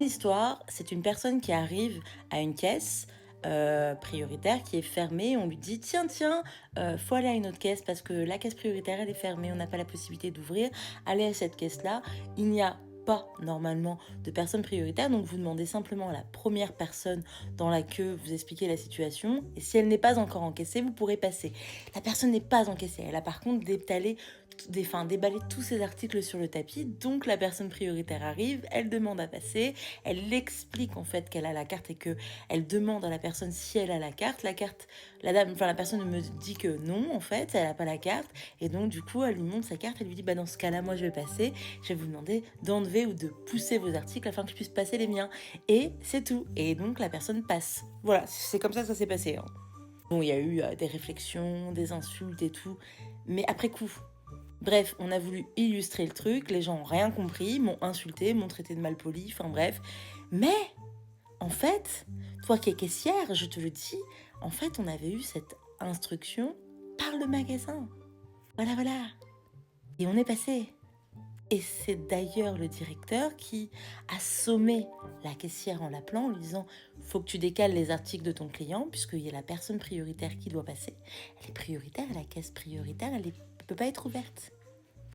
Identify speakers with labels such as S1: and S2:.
S1: L'histoire, c'est une personne qui arrive à une caisse, prioritaire qui est fermée. On lui dit: «Tiens, tiens, faut aller à une autre caisse parce que la caisse prioritaire, elle est fermée, on n'a pas la possibilité d'ouvrir. Allez à cette caisse-là». Il n'y a pas normalement de personne prioritaire, donc vous demandez simplement à la première personne dans la queue, vous expliquez la situation et si elle n'est pas encore encaissée, vous pourrez passer. La personne n'est pas encaissée, elle a par contre déballé tous ses articles sur le tapis, donc la personne prioritaire arrive, elle demande à passer, elle explique en fait qu'elle a la carte et que elle demande à la personne si elle a la carte. La personne me dit que non, en fait, elle n'a pas la carte. Et donc, du coup, elle lui montre sa carte. Elle lui dit, bah, dans ce cas-là, moi, je vais passer. Je vais vous demander d'enlever ou de pousser vos articles afin que je puisse passer les miens. Et c'est tout. Et donc, la personne passe. Voilà, c'est comme ça s'est passé. Hein. Bon, il y a eu des réflexions, des insultes et tout. Mais après coup, bref, on a voulu illustrer le truc, les gens ont rien compris, m'ont insulté, m'ont traité de malpoli, enfin bref. Mais, en fait, toi qui es caissière, je te le dis, en fait, on avait eu cette instruction par le magasin. Voilà, voilà. Et on est passé. Et c'est d'ailleurs le directeur qui a sommé la caissière en l'appelant, en lui disant faut que tu décales les articles de ton client, puisqu'il y a la personne prioritaire qui doit passer. Elle est prioritaire, la caisse prioritaire, elle ne peut pas être ouverte.